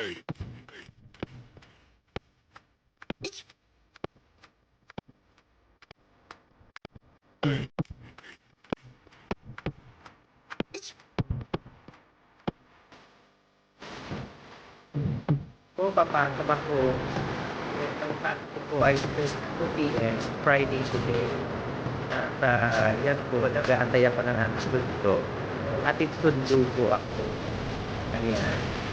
So, papasok ako. Ang pasok ko ay 2 p.m. Friday today. At yan po, nag-aantay ako ng ating ko. Ating sundo po ako. Ayan.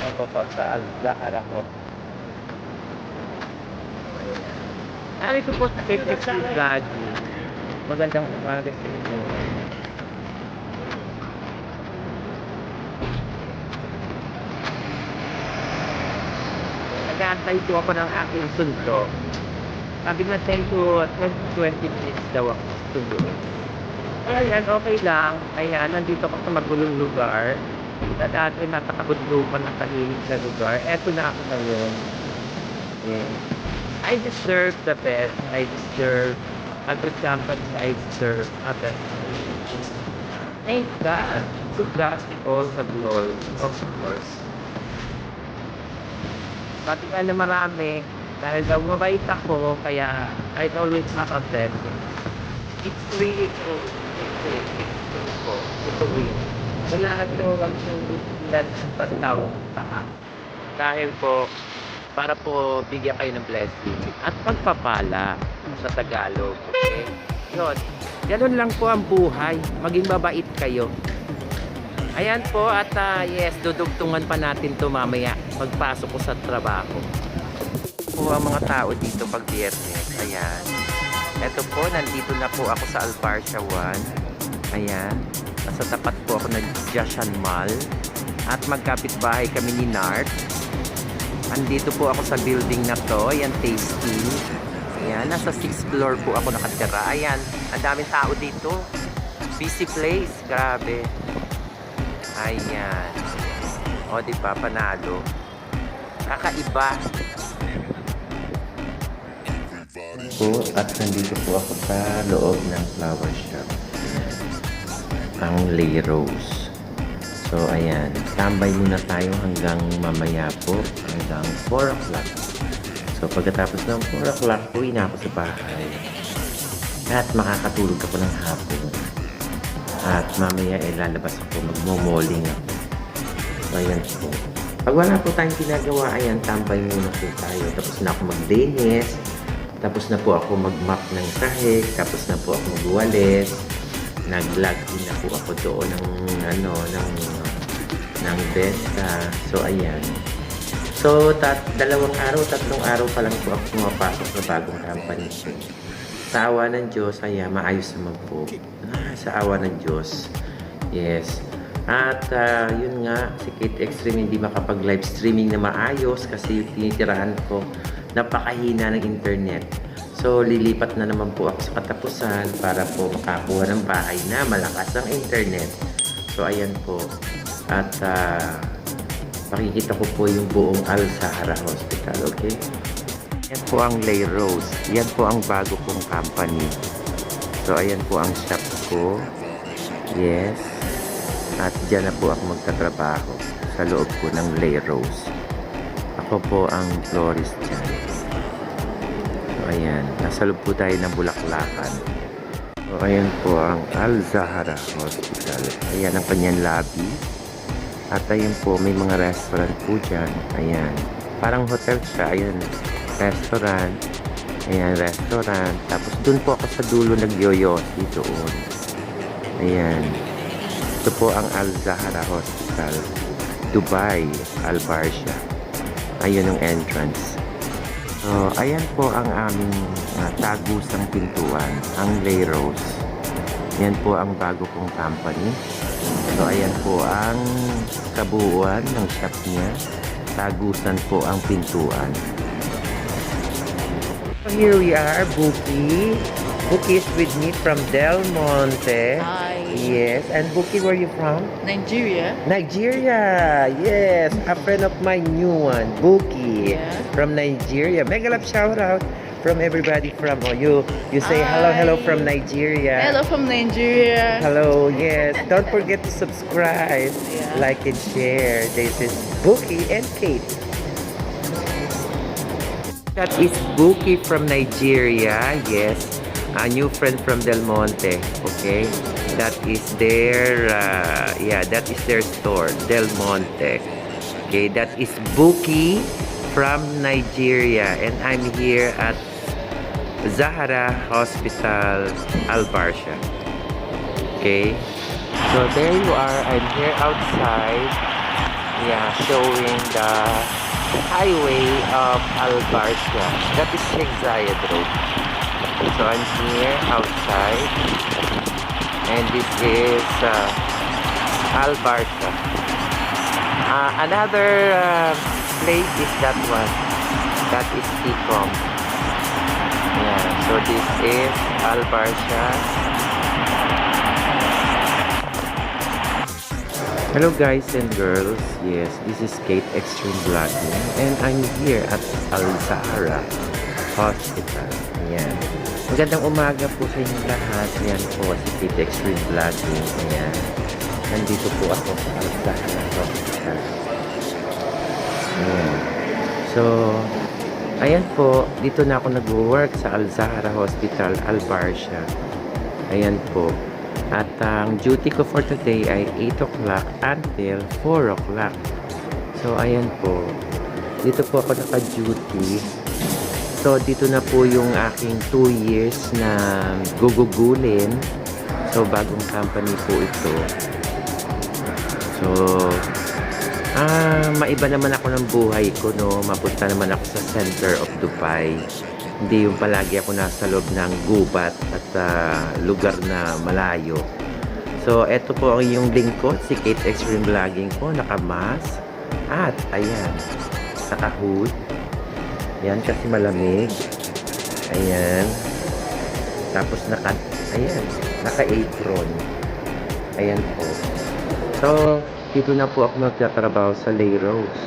Ako po sa Al-Zahra ko. Ano ito po sa Pipip Lagi? Magandang umaga sa inyo. Nag-aantay po ako ng aking sundo. Sabi na 10 to 20 minutes daw ako sundo. Ayan, okay lang. Ayan, nandito ako sa magulong lugar. Dati natakabundukan ng tahimik na lugar. Eto na ako ngayon. Yeah. I deserve the best. I deserve a good company. I deserve a best. Thank God. To God all the glory, of course. Pati ka na marami. Dahil daw mabait ako, kaya I always not offend. It's really true. It's real. Wala ito lang lang pagtawag pa. Dahil po, para po bigyan kayo ng blessing at pagpapala sa Tagalog. Okay? Yun. Ganun lang po ang buhay. Maging mabait kayo. Ayan po at yes, dudugtungan pa natin to mamaya pagpasok ko sa trabaho. Po ang mga tao dito pag Biyernes. Ayan. Eto po, nandito na po ako sa Albarcia 1. Ayan. Nasa tapat po ako ng Jiaxan Mall. At magkapit-bahay kami ni Nart. Andito po ako sa building na to. Ayan, Tasty. Ayan, nasa 6th floor po ako nakatira. Ayan, ang daming tao dito. Busy place. Grabe. Ayan. O, diba? Panalo. Kakaiba. Po, at nandito po ako sa loob ng flower shop. Ang Lay Rose. So, ayan. Tambay muna tayo hanggang mamaya po. Hanggang 4 o'clock. So, pagkatapos ng 4 o'clock, uwi na ako sa bahay. At makakatulog ako ng hapon. At mamaya lalabas ako. Magmo-malling ako. So, ayan po. Pag wala po tayong ginagawa, ayan, tambay muna po tayo. Tapos na ako mag-linis. Tapos na po ako mag-mop ng sahig. Tapos na po ako magwalis. Nag-log in na po ako doon ng Besta. So, ayan. So, tatlong araw pa lang po ako pumapasok sa bagong company. Sa awa ng Diyos, ayan, maayos naman po. Sa awa ng Diyos. Yes. At, yun nga, si Kate Extreme hindi makapag-live streaming na maayos kasi yung tinitirahan ko napakahina ng internet. So, lilipat na naman po ako sa katapusan para po makakuha ng bahay na malakas ang internet. So, ayan po. At, makikita ko po yung buong Al-Zahra Hospital, okay? Yan po ang Lay Rose. Yan po ang bago kong company. So, ayan po ang shop ko. Yes. At dyan na po ako magtatrabaho sa loob po ng Lay Rose. Ako po ang florist dyan. So, ayan. Nasa loob po tayo ng Bulaklakan. So, ayan po ang Al-Zahra Hospital. Ayan ang kanyang lobby. At ayan po, may mga restaurant po dyan. Ayan. Parang hotel siya. Ayan. Restaurant. Ayan, restaurant. Tapos dun po ako sa dulo nag-yoyosi doon. Ayan. Ito po ang Al-Zahra Hospital. Dubai, Albarcia. Ayun ang entrance. So, ayan po ang aming tagusang pintuan, ang Lay Rose. Yan po ang bago kong company. So, ayan po ang kabuuan ng shop niya. Tagusan po ang pintuan. So, here we are, Buki. Buki is with me from Del Monte. Hi. Yes. And Buki, where you from? Nigeria. Nigeria. Yes. A friend of my new one, Buki, Yeah. from Nigeria. Mega love shout out from everybody from you. You say hello Hi. from Nigeria. Hello from Nigeria. Hello, yes. Don't forget to subscribe, Yeah. like and share. This is Buki and Kate. That is Buki from Nigeria. Yes. A new friend from Del Monte. Okay. That is their, that is their store. Del Monte. Okay. That is Buki from Nigeria. And I'm here at Zahara Hospital, Al Barsha. Okay. So there you are. I'm here outside. Yeah, showing the highway of Al Barsha. That is Sheikh Zayed Road. So I'm here outside. And this is Al Barsha. Another place is that one. That is Ticom. Yeah, so this is Al Barsha. Hello guys and girls. Yes, this is Kate Extreme Vlogging and I'm here at Al Zahra Hospital. Ayan. Magandang umaga po sa inyong lahat. Ayan po si Kate Extreme Vlogging. Ayan. Nandito po ako sa Al Zahra Hospital. Ayan. So, ayan po. Dito na ako nag-work sa Al Zahra Hospital, Al Barsha. Ayan po. At ang duty ko for today ay 8 o'clock until 4 o'clock. So, ayan po. Dito po ako naka-duty. So, dito na po yung aking 2 years na gugugulin. So, bagong company po ito. So, maiba naman ako ng buhay ko, no? Mapunta naman ako sa center of Dubai. Hindi yung palagi ako nasa loob ng gubat at lugar na malayo. So, eto po ang iyong lingkod, si Kate Extreme Vlogging po, naka-mask. At, ayan, naka-hood. Ayan, kasi malamig. Ayan. Tapos, naka-apron. Ayan po. So, dito na po ako magtatrabaho sa Lay Rose.